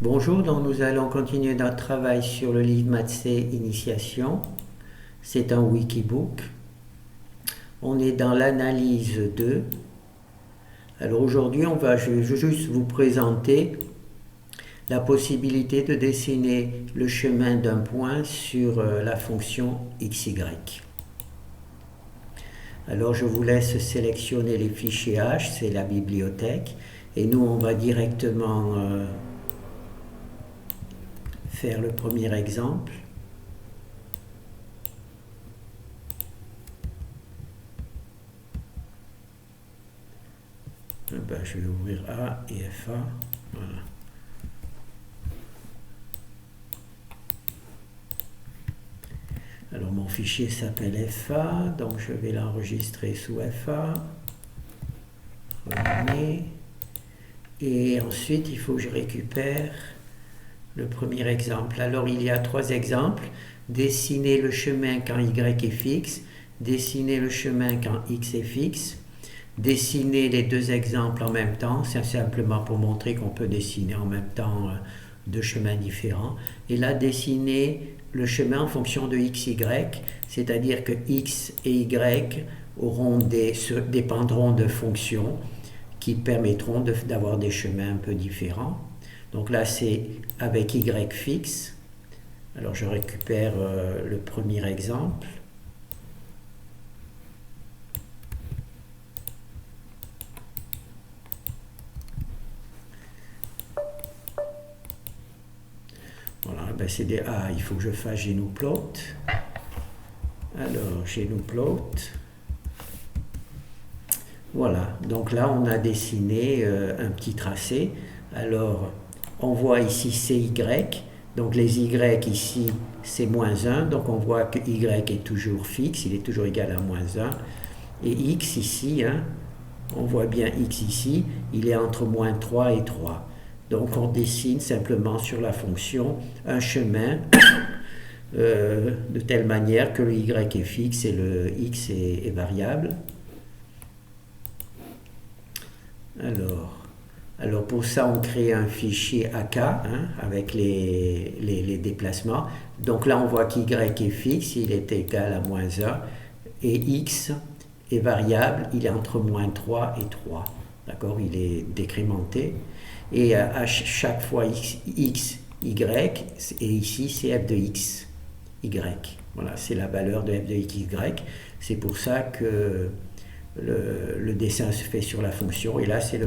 Bonjour, donc nous allons continuer notre travail sur le livre Maths C Initiation. C'est un wikibook. On est dans l'analyse 2. Alors aujourd'hui, je vais juste vous présenter la possibilité de dessiner le chemin d'un point sur la fonction xy. Alors je vous laisse sélectionner les fichiers H, c'est la bibliothèque, et nous on va directement faire le premier exemple. Je vais ouvrir A et FA. Voilà. Alors mon fichier s'appelle FA, donc je vais l'enregistrer sous FA. Revenez. Et ensuite il faut que je récupère le premier exemple. Alors il y a 3 exemples. Dessiner le chemin quand y est fixe, dessiner le chemin quand x est fixe, dessiner les 2 exemples en même temps, c'est simplement pour montrer qu'on peut dessiner en même temps 2 chemins différents. Et là, dessiner le chemin en fonction de x, y, c'est-à-dire que x et y dépendront de fonctions qui permettront d'avoir des chemins un peu différents. Donc là, c'est avec y fixe. Alors je récupère le premier exemple. Voilà, c'est des A, il faut que je fasse GNUplot. Alors, GNUplot. Voilà, donc là on a dessiné un petit tracé. Alors, on voit ici CY, donc les Y ici c'est moins 1, donc on voit que Y est toujours fixe, il est toujours égal à moins 1. Et X ici, on voit bien X ici, il est entre moins 3 et 3. Donc on dessine simplement sur la fonction un chemin de telle manière que le Y est fixe et le X est variable. Alors pour ça, on crée un fichier AK avec les déplacements. Donc là, on voit qu'Y est fixe, il est égal à moins 1. Et X est variable, il est entre moins 3 et 3. D'accord, il est décrémenté. Et à chaque fois X, Y, et ici, c'est f de X, Y. Voilà, c'est la valeur de f de X, Y. C'est pour ça que le dessin se fait sur la fonction, et là c'est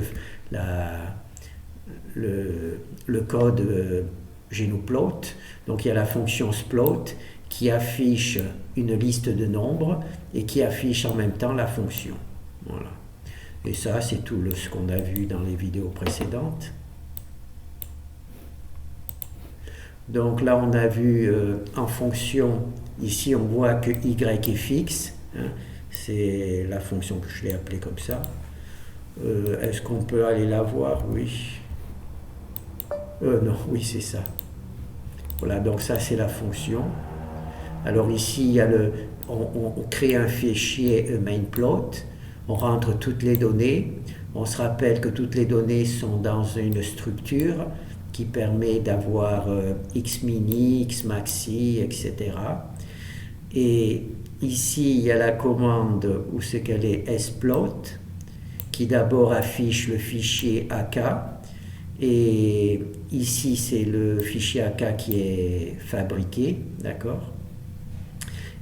le code GNUplot. Donc il y a la fonction splot qui affiche une liste de nombres et qui affiche en même temps la fonction. Voilà. Et ça c'est tout ce qu'on a vu dans les vidéos précédentes. Donc là on a vu en fonction, ici on voit que Y est fixe, c'est la fonction que je l'ai appelée comme ça. Est-ce qu'on peut aller la voir? Oui. Non, oui, c'est ça. Voilà, donc ça c'est la fonction. Alors ici, il y a on crée un fichier mainplot, on rentre toutes les données. On se rappelle que toutes les données sont dans une structure qui permet d'avoir x mini, x maxi, etc. Et ici, il y a la commande où c'est qu'elle est splot, qui d'abord affiche le fichier AK. Et ici, c'est le fichier AK qui est fabriqué, d'accord?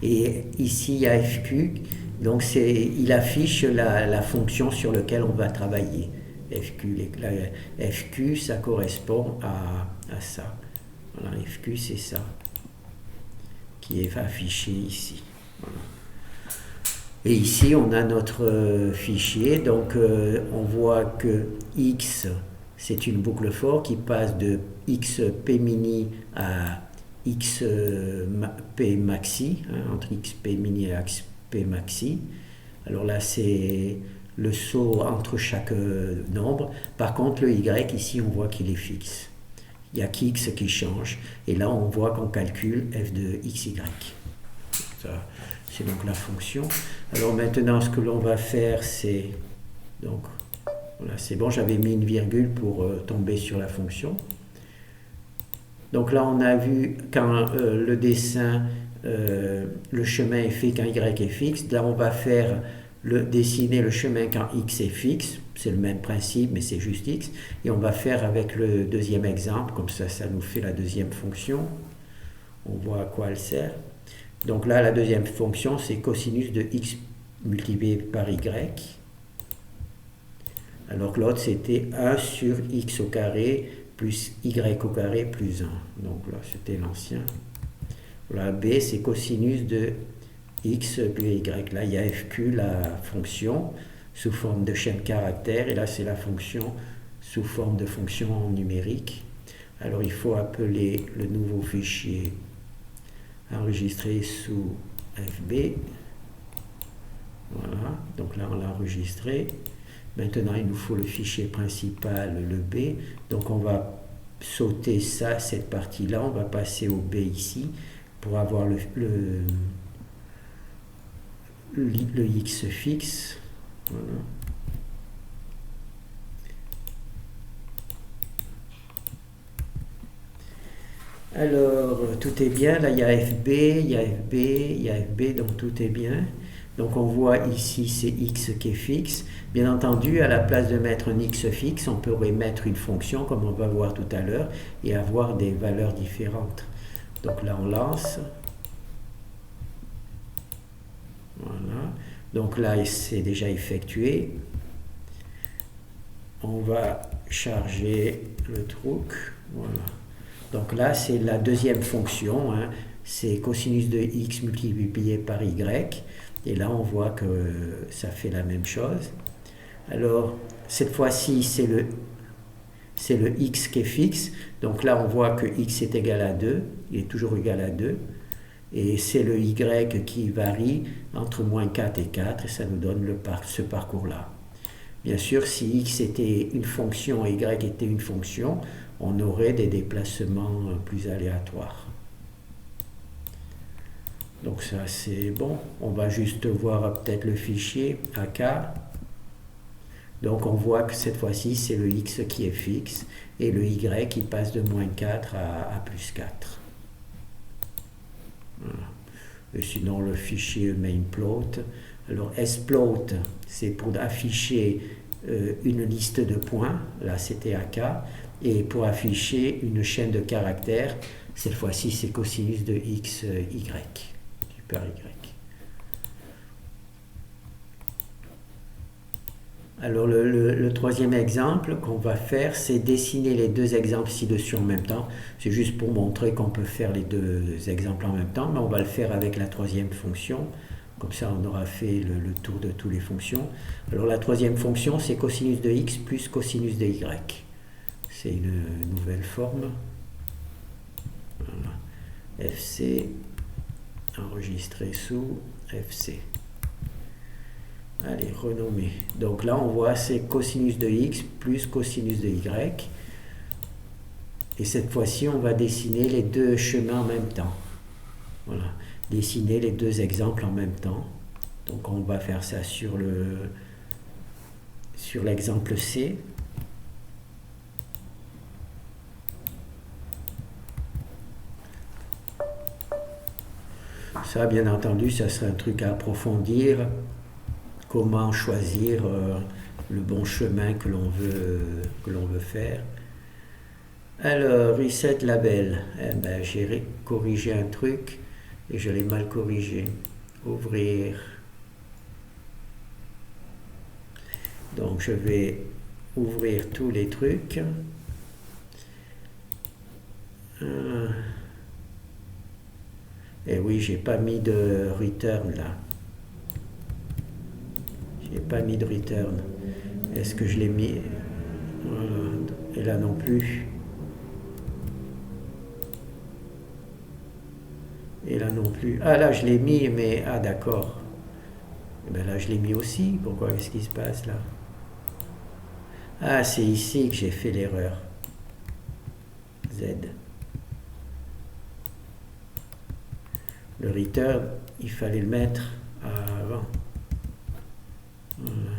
Et ici, il y a FQ, donc il affiche la fonction sur laquelle on va travailler. FQ, ça correspond à ça. Voilà, FQ, c'est ça qui est affiché ici. Voilà. Et ici, on a notre fichier, donc on voit que X, c'est une boucle for qui passe de XP mini à XP maxi, entre XP mini et XP maxi. Alors là, c'est le saut entre chaque nombre. Par contre, le Y, ici, on voit qu'il est fixe. Il n'y a qu'X qui change. Et là, on voit qu'on calcule f de xy. Ça, c'est donc la fonction. Alors maintenant, ce que l'on va faire, c'est... Donc, voilà, c'est bon, j'avais mis une virgule pour tomber sur la fonction. Donc là, on a vu quand le dessin, le chemin est fait quand y est fixe. Là, on va faire dessiner le chemin quand x est fixe. C'est le même principe, mais c'est juste x. Et on va faire avec le deuxième exemple. Comme ça nous fait la deuxième fonction. On voit à quoi elle sert. Donc là, la deuxième fonction, c'est cosinus de x multiplié par y. Alors que l'autre, c'était 1 sur x au carré plus y au carré plus 1. Donc là, c'était l'ancien. Voilà, b, c'est cosinus de x plus y. Là, il y a fq, la fonction, sous forme de chaîne caractère. Et là, c'est la fonction sous forme de fonction numérique. Alors, il faut appeler le nouveau fichier enregistré sous fb. Voilà, donc là, on l'a enregistré. Maintenant, il nous faut le fichier principal, le B. Donc, on va sauter ça, cette partie-là. On va passer au B ici pour avoir le X fixe. Voilà. Alors, tout est bien. Là, il y a FB, il y a FB, il y a FB, donc tout est bien. Donc on voit ici c'est x qui est fixe. Bien entendu, à la place de mettre un x fixe, on pourrait mettre une fonction comme on va voir tout à l'heure et avoir des valeurs différentes. Donc là on lance. Voilà. Donc là c'est déjà effectué. On va charger le truc. Voilà. Donc là c'est la deuxième fonction. Hein. C'est cosinus de x multiplié par y. Et là, on voit que ça fait la même chose. Alors, cette fois-ci, c'est le x qui est fixe. Donc là, on voit que x est égal à 2. Il est toujours égal à 2. Et c'est le y qui varie entre moins 4 et 4. Et ça nous donne ce parcours-là. Bien sûr, si x était une fonction et y était une fonction, on aurait des déplacements plus aléatoires. Donc ça c'est bon, on va juste voir peut-être le fichier AK. Donc on voit que cette fois-ci c'est le X qui est fixe et le Y qui passe de moins 4 à plus 4. Voilà. Et sinon le fichier mainplot. Alors splot c'est pour afficher une liste de points, là c'était AK, et pour afficher une chaîne de caractères, cette fois-ci c'est cosinus de X, Y. Par Y. Alors le troisième exemple qu'on va faire, c'est dessiner les deux exemples ci-dessus en même temps. C'est juste pour montrer qu'on peut faire les deux exemples en même temps, mais on va le faire avec la troisième fonction. Comme ça, on aura fait le tour de toutes les fonctions. Alors la troisième fonction, c'est cosinus de x plus cosinus de y. C'est une nouvelle forme. Voilà. FC enregistré sous FC. Allez, renommer. Donc là, on voit c'est cosinus de x plus cosinus de y. Et cette fois-ci, on va dessiner les deux chemins en même temps. Voilà. Dessiner les deux exemples en même temps. Donc on va faire ça sur l'exemple C. Ça, bien entendu, ça serait un truc à approfondir. Comment choisir le bon chemin que l'on veut faire. Alors, reset label. Eh ben, j'ai corrigé un truc et je l'ai mal corrigé. Ouvrir. Donc, je vais ouvrir tous les trucs. Et oui, j'ai pas mis de return là. J'ai pas mis de return. Est-ce que je l'ai mis? Voilà. Et là non plus. Et là non plus. Ah là je l'ai mis, mais ah d'accord. Et bien là je l'ai mis aussi. Pourquoi? Qu'est-ce qui se passe là? Ah c'est ici que j'ai fait l'erreur. Z. Le return, il fallait le mettre avant. Voilà.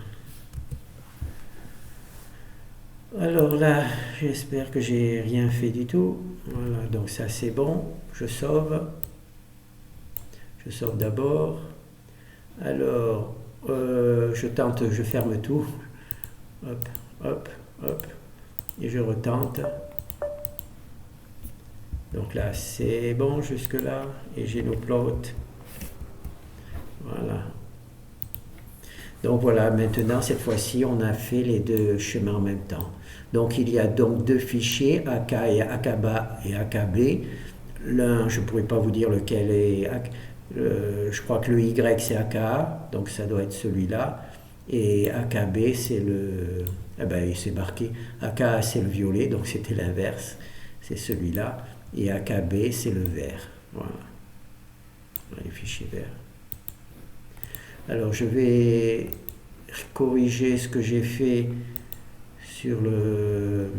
Alors là, j'espère que j'ai rien fait du tout. Voilà, donc ça c'est bon. Je sauve d'abord. Alors, je ferme tout. Hop, hop, hop. Et je retente. Donc là, c'est bon jusque là. Et j'ai nos plots. Voilà. Donc voilà, maintenant, cette fois-ci, on a fait les deux chemins en même temps. Donc il y a donc deux fichiers, AK et AKBA et AKB. L'un, je ne pourrais pas vous dire lequel est... je crois que le Y c'est AKA, donc ça doit être celui-là. Et AKB c'est le... Eh ben c'est marqué. AKA c'est le violet, donc c'était l'inverse. C'est celui-là. Et AKB c'est le vert. Voilà. Les fichiers verts. Alors je vais corriger ce que j'ai fait sur le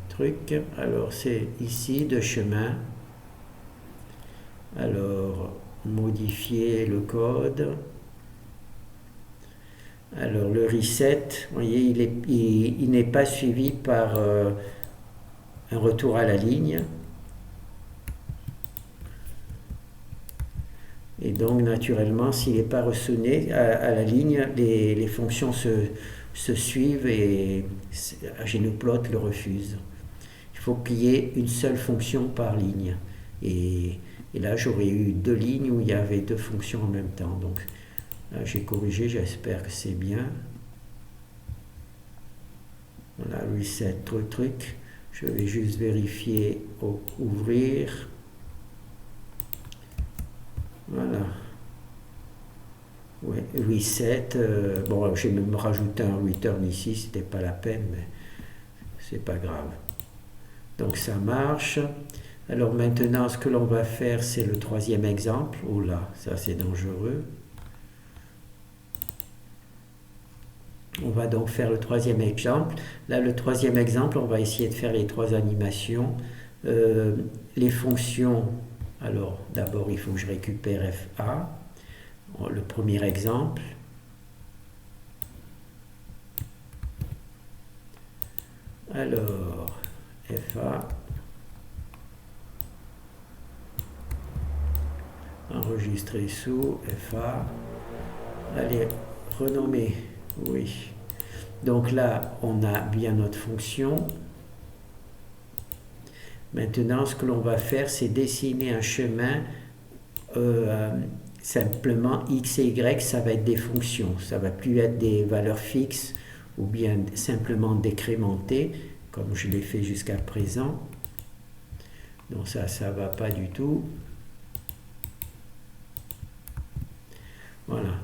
truc. Alors c'est ici de chemin. Alors modifier le code. Alors le reset, vous voyez, il n'est pas suivi par un retour à la ligne. Et donc naturellement, s'il n'est pas ressonné à la ligne, les fonctions se suivent et Genoplot le refuse. Il faut qu'il y ait une seule fonction par ligne. Et là, j'aurais eu deux lignes où il y avait deux fonctions en même temps. Donc là, j'ai corrigé, j'espère que c'est bien. Voilà, reset, truc. Je vais juste vérifier, ouvrir. Voilà. Ouais, reset. Bon, j'ai même rajouté un return ici, c'était pas la peine, mais c'est pas grave. Donc ça marche. Alors maintenant, ce que l'on va faire, c'est le troisième exemple. Oh là, ça c'est dangereux. On va donc faire le troisième exemple. Là, le troisième exemple, on va essayer de faire les trois animations. Les fonctions, alors d'abord, il faut que je récupère FA. Le premier exemple. Alors, FA. Enregistrer sous FA. Allez, renommer. Oui. Donc là, on a bien notre fonction. Maintenant, ce que l'on va faire, c'est dessiner un chemin. Simplement, x et y, ça va être des fonctions. Ça ne va plus être des valeurs fixes ou bien simplement décrémentées, comme je l'ai fait jusqu'à présent. Donc ça ne va pas du tout. Voilà.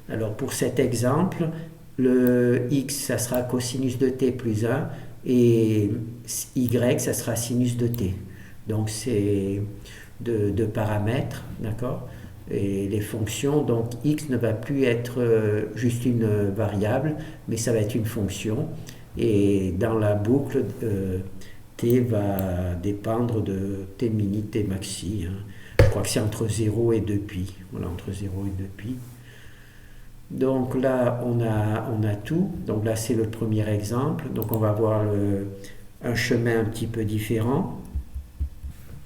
Alors pour cet exemple, le x, ça sera cosinus de t plus 1 et y, ça sera sinus de t. Donc c'est deux paramètres, d'accord? Et les fonctions, donc x ne va plus être juste une variable, mais ça va être une fonction. Et dans la boucle, t va dépendre de t mini, t maxi. Hein. Je crois que c'est entre 0 et 2π. Voilà, entre 0 et 2π. Donc là, on a tout. Donc là, c'est le premier exemple. Donc on va voir un chemin un petit peu différent.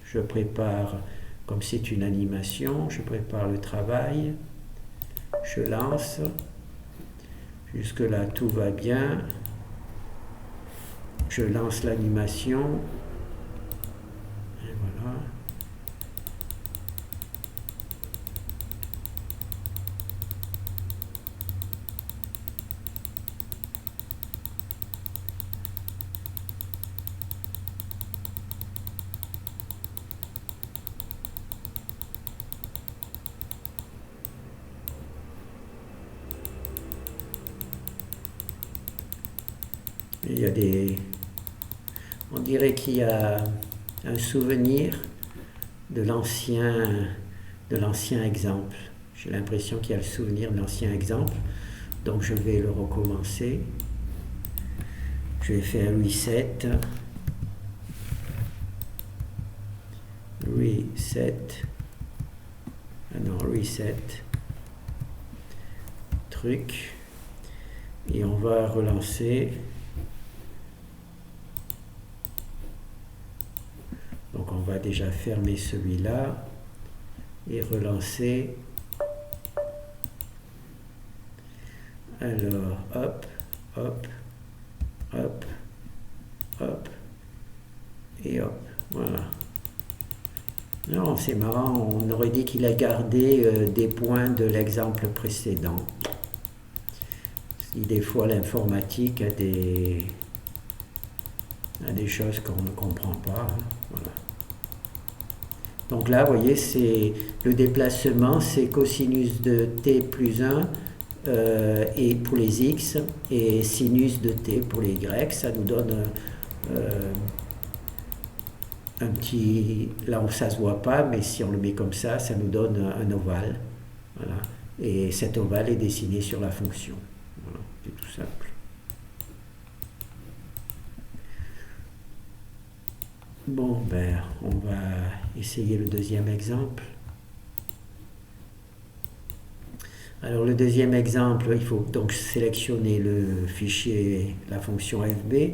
Je prépare, comme c'est une animation, je prépare le travail. Je lance. Jusque-là, tout va bien. Je lance l'animation. Et voilà. Il y a on dirait qu'il y a un souvenir de l'ancien exemple. J'ai l'impression qu'il y a le souvenir de l'ancien exemple. Donc je vais le recommencer. Je vais faire reset. Reset. Ah non, reset. Truc. Et on va relancer. va déjà fermer celui-là et relancer. Alors, hop, hop, hop, hop, et hop, voilà. Non, c'est marrant, on aurait dit qu'il a gardé des points de l'exemple précédent. Des fois, l'informatique a des choses qu'on ne comprend pas. Hein, voilà. Donc là, vous voyez, c'est le déplacement, c'est cosinus de t plus 1 et pour les x et sinus de t pour les y. Ça nous donne un petit... Là, ça ne se voit pas, mais si on le met comme ça nous donne un ovale. Voilà. Et cet ovale est dessiné sur la fonction. Voilà, c'est tout simple. Bon, ben, on va essayer le deuxième exemple. Alors, le deuxième exemple, il faut donc sélectionner le fichier, la fonction fb,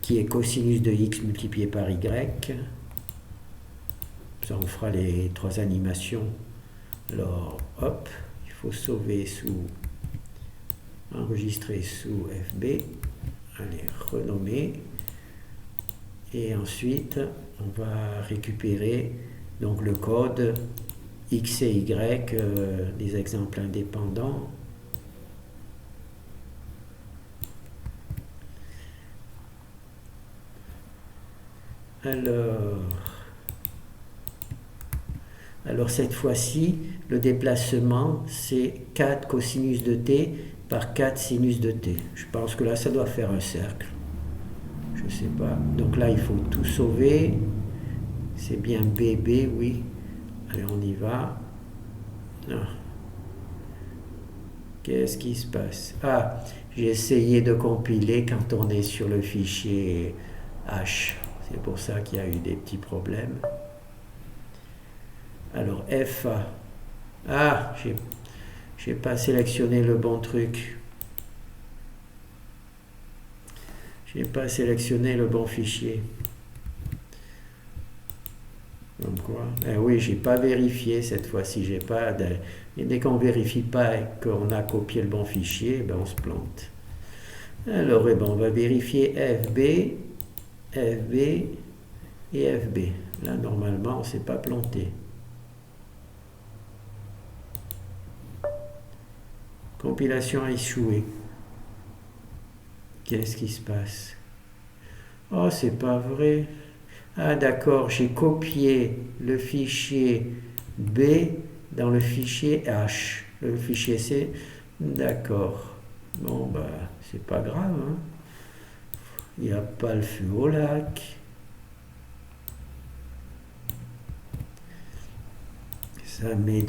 qui est cosinus de x multiplié par y. Ça, on fera les 3 animations. Alors, hop, il faut sauver sous, enregistrer sous fb. Allez, renommer. Et ensuite, on va récupérer donc le code x et y, des exemples indépendants. Alors cette fois-ci, le déplacement, c'est 4 cosinus de t par 4 sinus de t. Je pense que là, ça doit faire un cercle. Je ne sais pas. Donc là, il faut tout sauver. C'est bien BB, oui. Allez, on y va. Ah. Qu'est-ce qui se passe? Ah, j'ai essayé de compiler quand on est sur le fichier H. C'est pour ça qu'il y a eu des petits problèmes. Alors, FA. Ah, j'ai pas sélectionné le bon truc. J'ai pas sélectionné le bon fichier. Comme quoi? Oui, j'ai pas vérifié cette fois-ci. J'ai pas. Et dès qu'on vérifie pas qu'on a copié le bon fichier, ben on se plante. Alors, on va vérifier FB, FB et FB. Là, normalement, on s'est pas planté. Compilation a échoué. Qu'est-ce qui se passe? Oh, c'est pas vrai. Ah, d'accord, j'ai copié le fichier B dans le fichier H. Le fichier C, d'accord. Bon, bah, c'est pas grave. Hein. Il n'y a pas le feu au lac. Ça met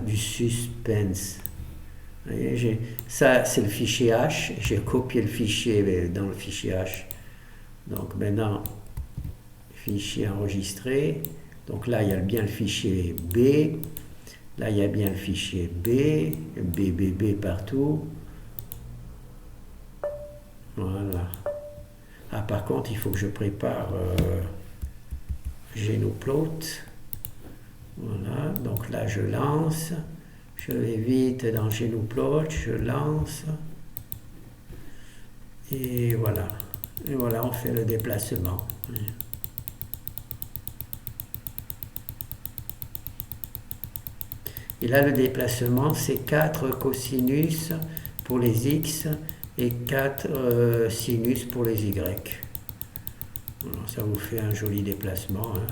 du suspense. Voyez, ça, c'est le fichier H. J'ai copié le fichier dans le fichier H. Donc maintenant, fichier enregistré. Donc là, il y a bien le fichier B. Là, il y a bien le fichier B. B partout. Voilà. Ah, par contre, il faut que je prépare Genoplot. Voilà. Donc là, je lance. Je vais vite dans Genoplot. Je lance. Et voilà. Et voilà, on fait le déplacement. Et là, le déplacement, c'est 4 cosinus pour les x et 4 sinus pour les y. Alors, ça vous fait un joli déplacement. Hein.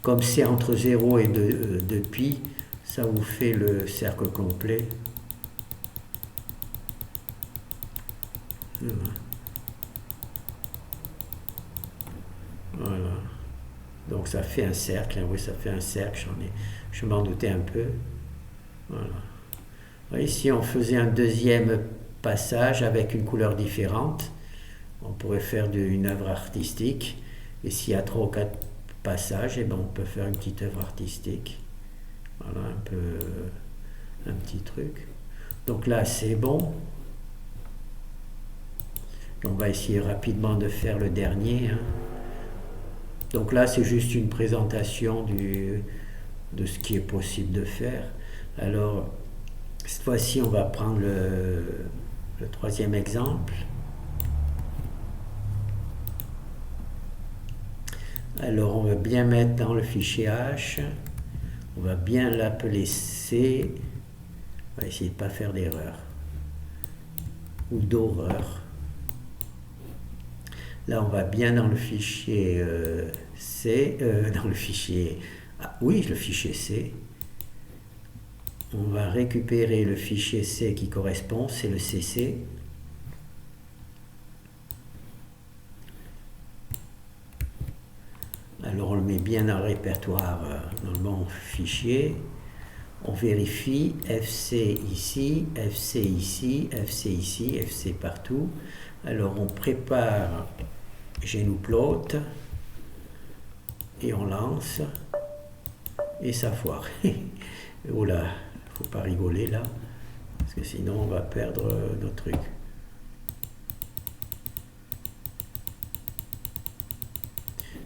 Comme c'est entre 0 et 2 pi, ça vous fait le cercle complet. Voilà. Donc ça fait un cercle. Hein. Oui, ça fait un cercle. Je m'en doutais un peu. Voilà. Ici, on faisait un deuxième passage avec une couleur différente. On pourrait faire une œuvre artistique. Et s'il y a 3 ou 4 passages, eh ben, on peut faire une petite œuvre artistique. Voilà, un petit truc. Donc là, c'est bon. On va essayer rapidement de faire le dernier. Hein. Donc là, c'est juste une présentation de ce qui est possible de faire. Alors, cette fois-ci, on va prendre le troisième exemple. Alors, on va bien mettre dans le fichier H. On va bien l'appeler C. On va essayer de ne pas faire d'erreur ou d'horreur. Là, on va bien dans le fichier C, dans le fichier... Ah, oui, le fichier C. On va récupérer le fichier C qui correspond, c'est le CC. Alors, on le met bien dans le répertoire, dans le bon fichier. On vérifie FC ici, FC ici, FC ici, FC partout. Alors, on prépare GNUplot et on lance et ça foire. Oh là, faut pas rigoler là, parce que sinon on va perdre notre truc.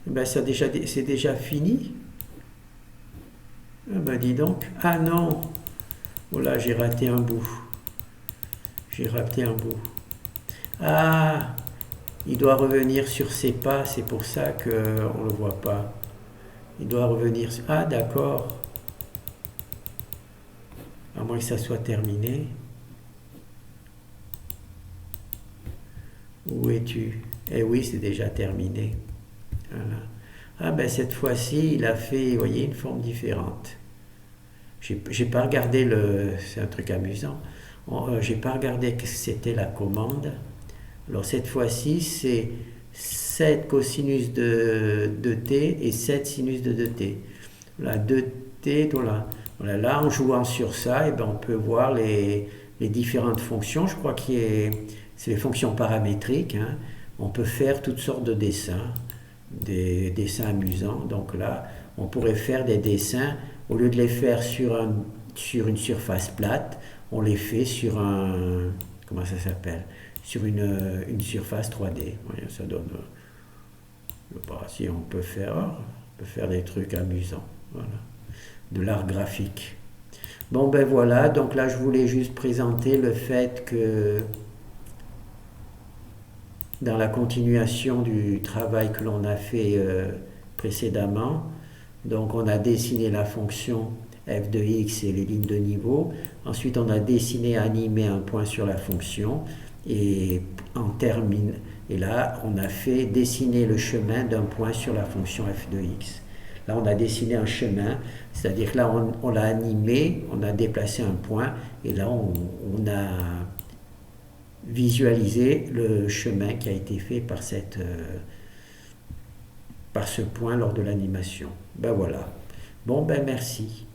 Ben c'est déjà fini. Ah ben dis donc. Ah non. Oh là, j'ai raté un bout. J'ai raté un bout. Ah, il doit revenir sur ses pas, c'est pour ça qu'on ne le voit pas. Il doit revenir sur... Ah d'accord. À moins que ça soit terminé. Où es-tu? Eh oui, c'est déjà terminé. Voilà. Ah ben cette fois-ci, il a fait, vous voyez, une forme différente. J'ai pas regardé le... C'est un truc amusant. J'ai pas regardé que c'était la commande. Alors cette fois-ci, c'est 7 cosinus de t et 7 sinus de 2t. Voilà, 2t, voilà. Voilà, là, en jouant sur ça, et ben, on peut voir les différentes fonctions. Je crois que c'est les fonctions paramétriques. Hein. On peut faire toutes sortes de dessins, des dessins amusants. Donc là, on pourrait faire des dessins, au lieu de les faire sur une surface plate, on les fait sur un... Comment ça s'appelle? Sur une surface 3D. Ouais, ça donne... si on peut faire des trucs amusants. Voilà. De l'art graphique. Bon ben voilà, donc là je voulais juste présenter le fait que dans la continuation du travail que l'on a fait précédemment, donc on a dessiné la fonction f de x et les lignes de niveau, ensuite on a dessiné, animé un point sur la fonction et et là on a fait dessiner le chemin d'un point sur la fonction f de x. Là, on a dessiné un chemin, c'est-à-dire que là, on l'a animé, on a déplacé un point, et là, on a visualisé le chemin qui a été fait par ce point lors de l'animation. Ben voilà. Bon, ben merci.